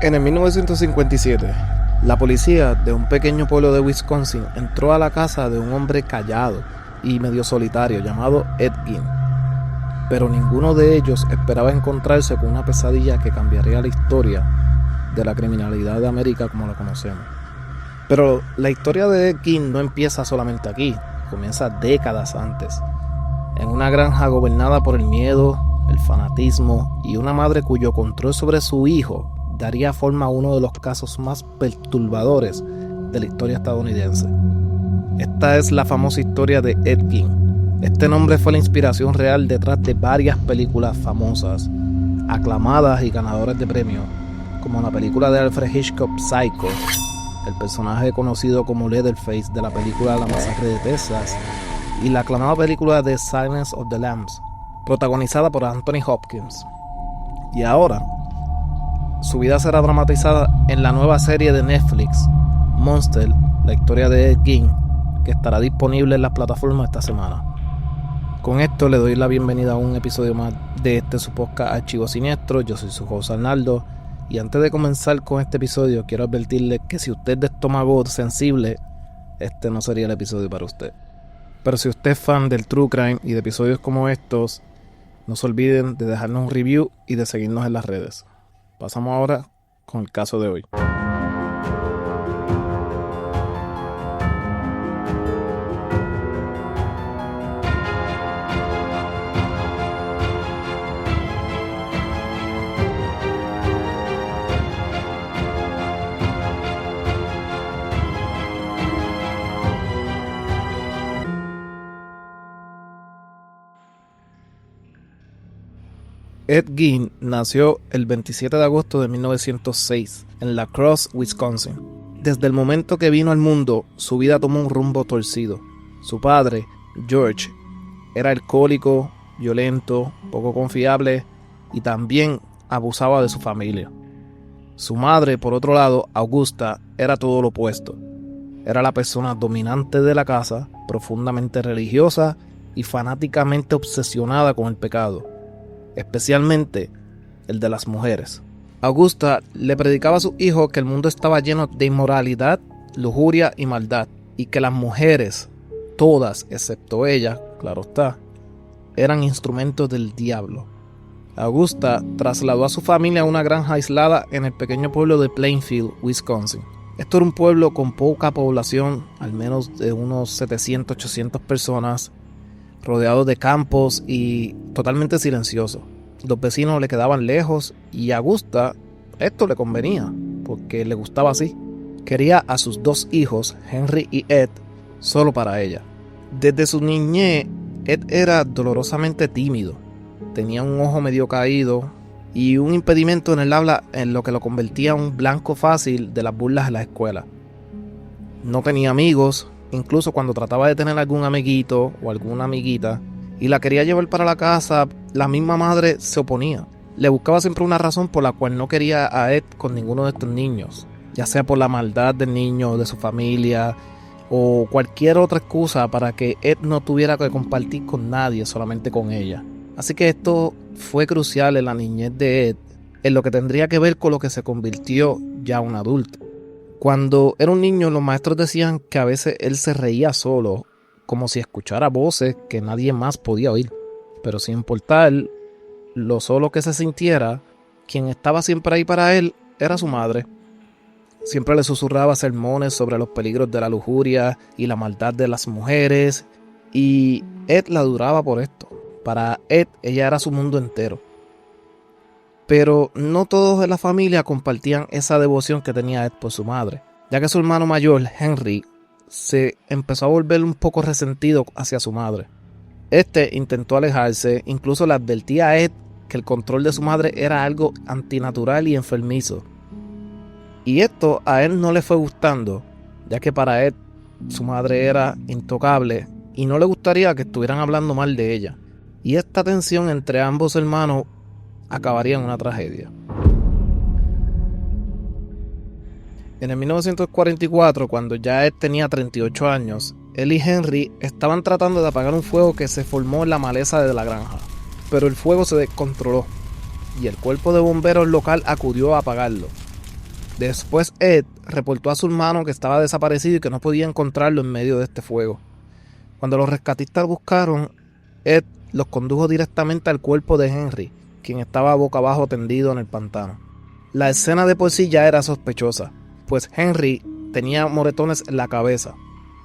En el 1957, la policía de un pequeño pueblo de Wisconsin entró a la casa de un hombre callado y medio solitario llamado Ed Gein. Pero ninguno de ellos esperaba encontrarse con una pesadilla que cambiaría la historia de la criminalidad de América como la conocemos. Pero la historia de Ed Gein no empieza solamente aquí, comienza décadas antes, en una granja gobernada por el miedo, el fanatismo y una madre cuyo control sobre su hijo daría forma a uno de los casos más perturbadores de la historia estadounidense. Esta es la famosa historia de Ed Gein. Este nombre fue la inspiración real detrás de varias películas famosas, aclamadas y ganadoras de premios, como la película de Alfred Hitchcock Psycho, el personaje conocido como Leatherface de la película La Masacre de Texas, y la aclamada película The Silence of the Lambs, protagonizada por Anthony Hopkins. Y ahora, su vida será dramatizada en la nueva serie de Netflix, Monster, la historia de Ed Gein, que estará disponible en las plataformas esta semana. Con esto le doy la bienvenida a un episodio más de su podcast Archivo Siniestro. Yo soy su host Arnaldo, y antes de comenzar con este episodio quiero advertirle que si usted es de estómago sensible, este no sería el episodio para usted. Pero si usted es fan del True Crime y de episodios como estos, no se olviden de dejarnos un review y de seguirnos en las redes. Pasamos ahora con el caso de hoy. Ed Gein nació el 27 de agosto de 1906 en La Crosse, Wisconsin. Desde el momento que vino al mundo, su vida tomó un rumbo torcido. Su padre, George, era alcohólico, violento, poco confiable y también abusaba de su familia. Su madre, por otro lado, Augusta, era todo lo opuesto. Era la persona dominante de la casa, profundamente religiosa y fanáticamente obsesionada con el pecado, especialmente el de las mujeres. Augusta le predicaba a sus hijos que el mundo estaba lleno de inmoralidad, lujuria y maldad, y que las mujeres, todas excepto ella, claro está, eran instrumentos del diablo. Augusta trasladó a su familia a una granja aislada en el pequeño pueblo de Plainfield, Wisconsin. Esto era un pueblo con poca población, al menos de unos 700-800 personas, rodeado de campos y totalmente silencioso. Los vecinos le quedaban lejos y a Augusta esto le convenía, porque le gustaba así. Quería a sus dos hijos, Henry y Ed, solo para ella. Desde su niñez, Ed era dolorosamente tímido. Tenía un ojo medio caído y un impedimento en el habla, en lo que lo convertía en un blanco fácil de las burlas en la escuela. No tenía amigos. Incluso cuando trataba de tener algún amiguito o alguna amiguita y la quería llevar para la casa, la misma madre se oponía. Le buscaba siempre una razón por la cual no quería a Ed con ninguno de estos niños, ya sea por la maldad del niño o de su familia o cualquier otra excusa para que Ed no tuviera que compartir con nadie, solamente con ella. Así que esto fue crucial en la niñez de Ed, en lo que tendría que ver con lo que se convirtió ya un adulto. Cuando era un niño, los maestros decían que a veces él se reía solo, como si escuchara voces que nadie más podía oír. Pero sin importar lo solo que se sintiera, quien estaba siempre ahí para él era su madre. Siempre le susurraba sermones sobre los peligros de la lujuria y la maldad de las mujeres, y Ed la adoraba por esto. Para Ed, ella era su mundo entero. Pero no todos de la familia compartían esa devoción que tenía Ed por su madre, ya que su hermano mayor, Henry, se empezó a volver un poco resentido hacia su madre. Este intentó alejarse, incluso le advertía a Ed que el control de su madre era algo antinatural y enfermizo. Y esto a él no le fue gustando, ya que para Ed su madre era intocable y no le gustaría que estuvieran hablando mal de ella. y esta tensión entre ambos hermanos acabaría en una tragedia. En el 1944, cuando ya Ed tenía 38 años, él y Henry estaban tratando de apagar un fuego que se formó en la maleza de la granja, pero el fuego se descontroló y el cuerpo de bomberos local acudió a apagarlo. Después Ed reportó a su hermano que estaba desaparecido y que no podía encontrarlo en medio de este fuego. Cuando los rescatistas buscaron, Ed los condujo directamente al cuerpo de Henry, quien estaba boca abajo tendido en el pantano. La escena de por sí ya era sospechosa, pues Henry tenía moretones en la cabeza,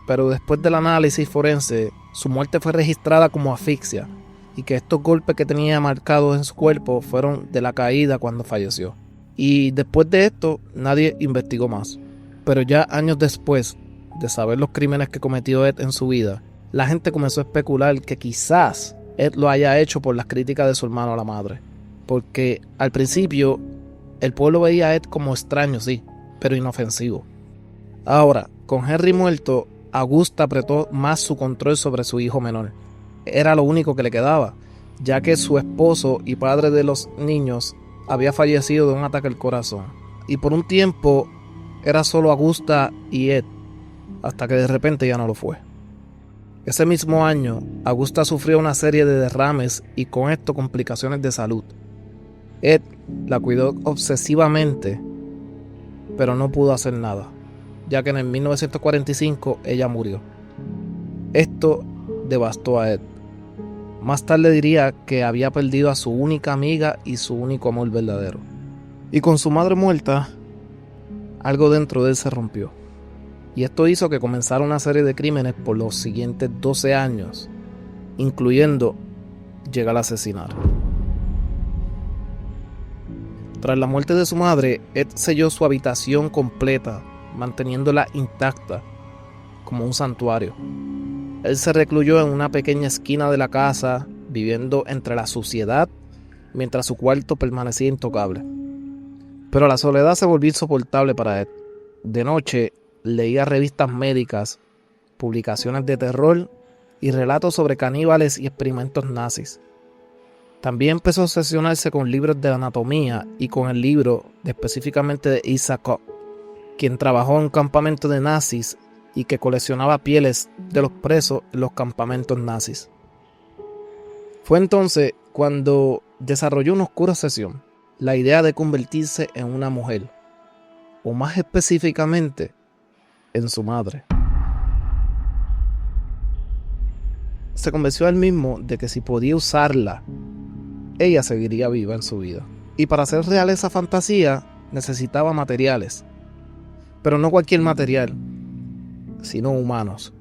pero después del análisis forense, su muerte fue registrada como asfixia y que estos golpes que tenía marcados en su cuerpo fueron de la caída cuando falleció. Y después de esto, nadie investigó más. Pero ya años después de saber los crímenes que cometió Ed en su vida, la gente comenzó a especular que quizás Ed lo haya hecho por las críticas de su hermano a la madre. Porque al principio, el pueblo veía a Ed como extraño, sí, pero inofensivo. Ahora, con Henry muerto, Augusta apretó más su control sobre su hijo menor. Era lo único que le quedaba, ya que su esposo y padre de los niños había fallecido de un ataque al corazón. Y por un tiempo era solo Augusta y Ed, hasta que de repente ya no lo fue. Ese mismo año, Augusta sufrió una serie de derrames y con esto complicaciones de salud. Ed la cuidó obsesivamente, pero no pudo hacer nada, ya que en el 1945 ella murió. Esto devastó a Ed. Más tarde diría que había perdido a su única amiga y su único amor verdadero. Y con su madre muerta, algo dentro de él se rompió. Y esto hizo que comenzara una serie de crímenes por los siguientes 12 años, incluyendo llegar a asesinar. Tras la muerte de su madre, Ed selló su habitación completa, manteniéndola intacta, como un santuario. Él se recluyó en una pequeña esquina de la casa, viviendo entre la suciedad, mientras su cuarto permanecía intocable. Pero la soledad se volvió insoportable para Ed. De noche, leía revistas médicas, publicaciones de terror y relatos sobre caníbales y experimentos nazis. También empezó a obsesionarse con libros de anatomía y con el libro específicamente de Isaac Koch, quien trabajó en un campamento de nazis y que coleccionaba pieles de los presos en los campamentos nazis. Fue entonces cuando desarrolló una oscura obsesión, la idea de convertirse en una mujer, o más específicamente, en su madre. Se convenció a él mismo de que si podía usarla, ella seguiría viva en su vida. Y para hacer real esa fantasía, necesitaba materiales. Pero no cualquier material, sino humanos.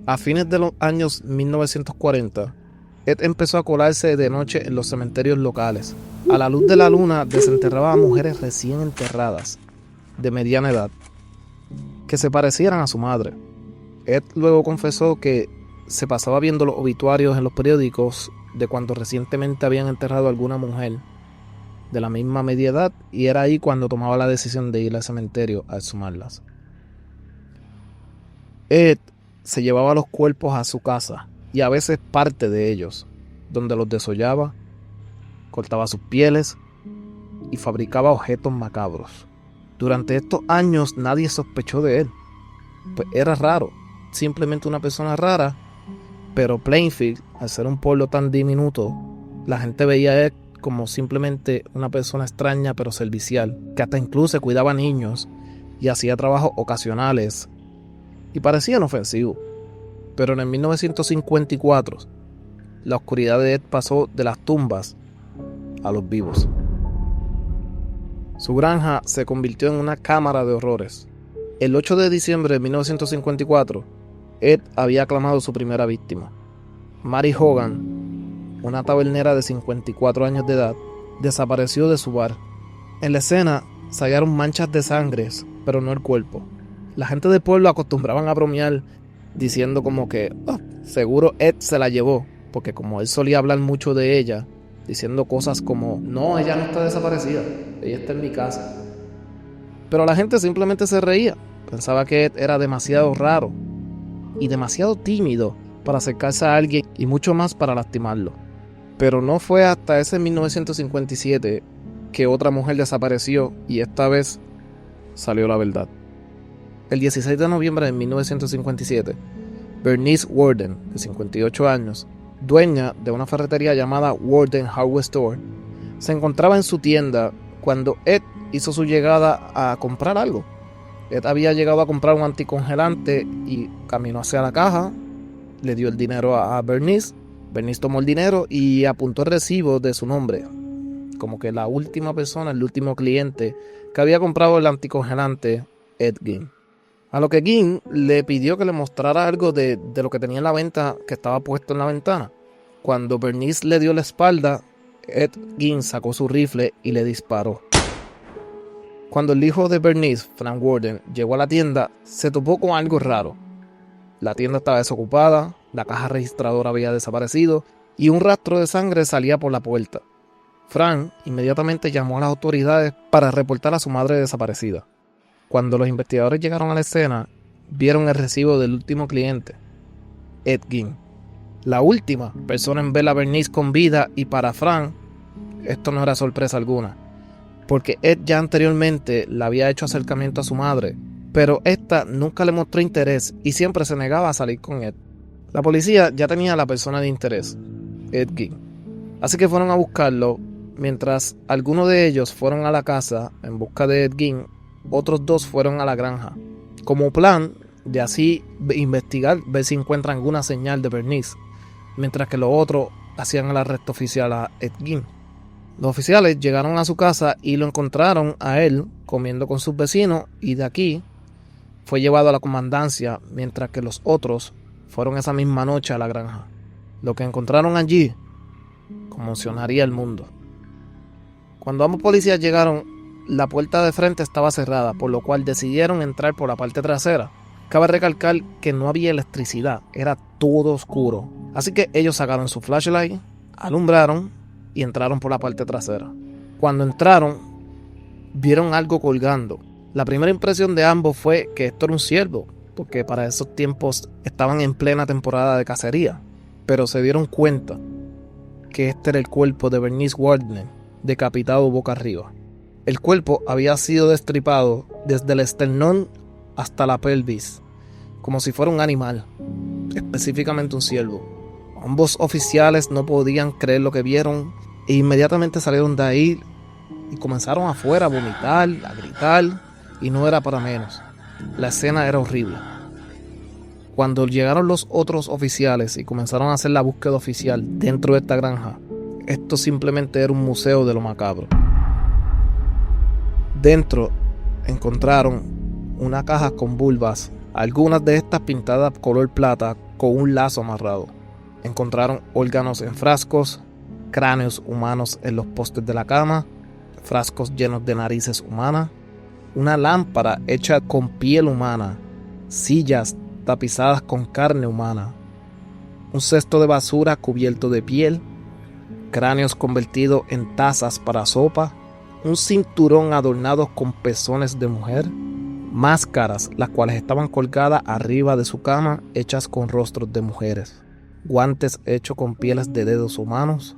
A fines de los años 1940, Ed empezó a colarse de noche en los cementerios locales. A la luz de la luna desenterraba a mujeres recién enterradas, de mediana edad, que se parecieran a su madre. Ed luego confesó que se pasaba viendo los obituarios en los periódicos de cuando recientemente habían enterrado a alguna mujer de la misma media edad, y era ahí cuando tomaba la decisión de ir al cementerio a exhumarlas. Ed se llevaba los cuerpos a su casa y a veces parte de ellos, donde los desollaba, cortaba sus pieles y fabricaba objetos macabros. Durante estos años nadie sospechó de él, pues era raro, simplemente una persona rara, pero Plainfield, al ser un pueblo tan diminuto, la gente veía a Ed como simplemente una persona extraña pero servicial, que hasta incluso cuidaba a niños y hacía trabajos ocasionales y parecía inofensivo. Pero en el 1954, la oscuridad de Ed pasó de las tumbas a los vivos. Su granja se convirtió en una cámara de horrores. El 8 de diciembre de 1954, Ed había aclamado su primera víctima. Mary Hogan, una tabernera de 54 años de edad, desapareció de su bar. En la escena se hallaron manchas de sangre, pero no el cuerpo. La gente del pueblo acostumbraban a bromear diciendo como que seguro Ed se la llevó, porque como él solía hablar mucho de ella, diciendo cosas como no, ella no está desaparecida, ella está en mi casa. Pero la gente simplemente se reía, pensaba que Ed era demasiado raro y demasiado tímido para acercarse a alguien y mucho más para lastimarlo. Pero no fue hasta ese 1957 que otra mujer desapareció y esta vez salió la verdad. El 16 de noviembre de 1957, Bernice Worden, de 58 años, dueña de una ferretería llamada Worden Hardware Store, se encontraba en su tienda cuando Ed hizo su llegada a comprar algo. Ed había llegado a comprar un anticongelante y caminó hacia la caja, le dio el dinero a Bernice. Bernice tomó el dinero y apuntó el recibo de su nombre, como que la última persona, el último cliente que había comprado el anticongelante, Ed Gein. A lo que Gein le pidió que le mostrara algo de lo que tenía en la venta que estaba puesto en la ventana. Cuando Bernice le dio la espalda, Ed Gein sacó su rifle y le disparó. Cuando el hijo de Bernice, Frank Worden, llegó a la tienda, se topó con algo raro. La tienda estaba desocupada, la caja registradora había desaparecido y un rastro de sangre salía por la puerta. Frank inmediatamente llamó a las autoridades para reportar a su madre desaparecida. Cuando los investigadores llegaron a la escena, vieron el recibo del último cliente, Ed Gein. La última persona en ver a Bernice con vida, y para Frank esto no era sorpresa alguna, porque Ed ya anteriormente le había hecho acercamiento a su madre, pero esta nunca le mostró interés y siempre se negaba a salir con Ed. La policía ya tenía a la persona de interés, Ed Gein, así que fueron a buscarlo. Mientras algunos de ellos fueron a la casa en busca de Ed Gein, otros dos fueron a la granja, como plan de así investigar, ver si encuentran alguna señal de Bernice, mientras que los otros hacían el arresto oficial a Ed Gein. Los oficiales llegaron a su casa y lo encontraron a él comiendo con sus vecinos, y de aquí fue llevado a la comandancia, mientras que los otros fueron esa misma noche a la granja. Lo que encontraron allí conmocionaría el mundo. Cuando ambos policías llegaron, la puerta de frente estaba cerrada, por lo cual decidieron entrar por la parte trasera. Cabe recalcar que no había electricidad, era todo oscuro. Así que ellos sacaron su flashlight, alumbraron y entraron por la parte trasera. Cuando entraron, vieron algo colgando. La primera impresión de ambos fue que esto era un ciervo, porque para esos tiempos estaban en plena temporada de cacería. Pero se dieron cuenta que este era el cuerpo de Bernice Worden, decapitado boca arriba. El cuerpo había sido destripado desde el esternón hasta la pelvis, como si fuera un animal, específicamente un ciervo. Ambos oficiales no podían creer lo que vieron e inmediatamente salieron de ahí y comenzaron afuera a vomitar, a gritar, y no era para menos. La escena era horrible. Cuando llegaron los otros oficiales y comenzaron a hacer la búsqueda oficial dentro de esta granja, esto simplemente era un museo de lo macabro. Dentro encontraron una caja con vulvas, algunas de estas pintadas color plata con un lazo amarrado. Encontraron órganos en frascos, cráneos humanos en los postes de la cama, frascos llenos de narices humanas, una lámpara hecha con piel humana, sillas tapizadas con carne humana, un cesto de basura cubierto de piel, cráneos convertidos en tazas para sopa, un cinturón adornado con pezones de mujer, máscaras las cuales estaban colgadas arriba de su cama hechas con rostros de mujeres, guantes hechos con pieles de dedos humanos,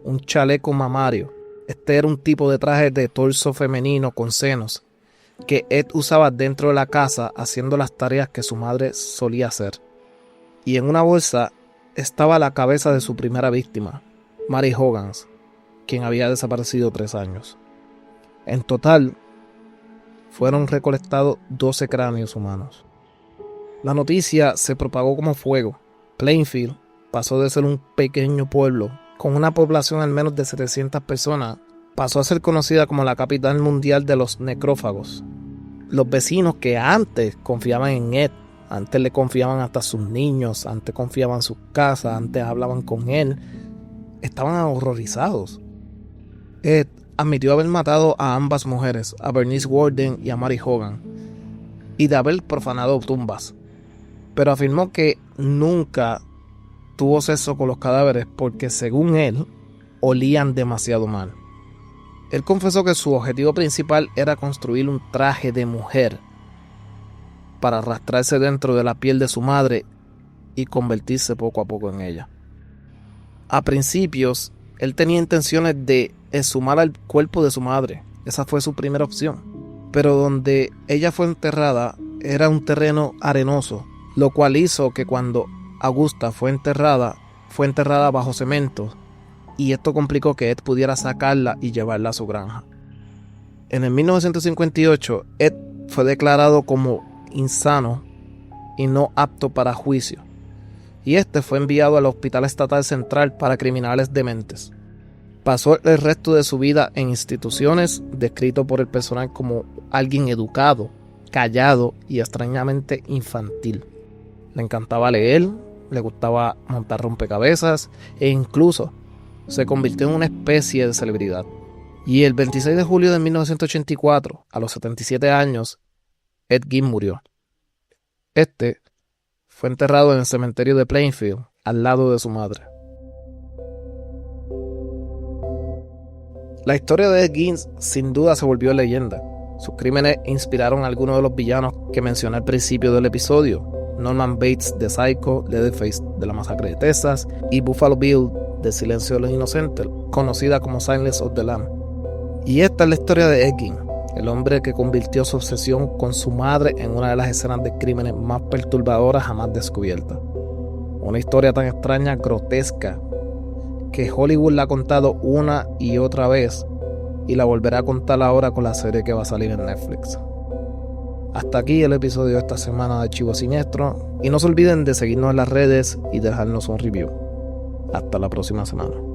un chaleco mamario. Este era un tipo de traje de torso femenino con senos que Ed usaba dentro de la casa haciendo las tareas que su madre solía hacer. Y en una bolsa estaba la cabeza de su primera víctima, Mary Hoggans, quien había desaparecido 3 años. En total, fueron recolectados 12 cráneos humanos. La noticia se propagó como fuego. Plainfield pasó de ser un pequeño pueblo con una población al menos de 700 personas, pasó a ser conocida como la capital mundial de los necrófagos. Los vecinos que antes confiaban en Ed, antes le confiaban hasta a sus niños, antes confiaban en sus casas, antes hablaban con él, estaban horrorizados. Ed admitió haber matado a ambas mujeres, a Bernice Worden y a Mary Hogan, y de haber profanado tumbas, pero afirmó que nunca tuvo sexo con los cadáveres porque, según él, olían demasiado mal. Él confesó que su objetivo principal era construir un traje de mujer para arrastrarse dentro de la piel de su madre y convertirse poco a poco en ella. A principios, él tenía intenciones de exhumar el cuerpo de su madre. Esa fue su primera opción. Pero donde ella fue enterrada era un terreno arenoso, lo cual hizo que cuando Augusta fue enterrada bajo cemento, y esto complicó que Ed pudiera sacarla y llevarla a su granja. En el 1958, Ed fue declarado como insano y no apto para juicio, y fue enviado al Hospital Estatal Central para Criminales Dementes. Pasó el resto de su vida en instituciones, descrito por el personal como alguien educado, callado y extrañamente infantil. Le encantaba leer, le gustaba montar rompecabezas e incluso se convirtió en una especie de celebridad. Y el 26 de julio de 1984, a los 77 años, Ed Gein murió. Fue enterrado en el cementerio de Plainfield, al lado de su madre. La historia de Ed Gein sin duda se volvió leyenda. Sus crímenes inspiraron a algunos de los villanos que mencioné al principio del episodio: Norman Bates de Psycho, Leatherface de la Masacre de Texas y Buffalo Bill de Silencio de los Inocentes, conocida como Silence of the Lambs. Y esta es la historia de Ed Gein, el hombre que convirtió su obsesión con su madre en una de las escenas de crímenes más perturbadoras jamás descubiertas. Una historia tan extraña, grotesca, que Hollywood la ha contado una y otra vez y la volverá a contar ahora con la serie que va a salir en Netflix. Hasta aquí el episodio de esta semana de Archivo Siniestro, y no se olviden de seguirnos en las redes y dejarnos un review. Hasta la próxima semana.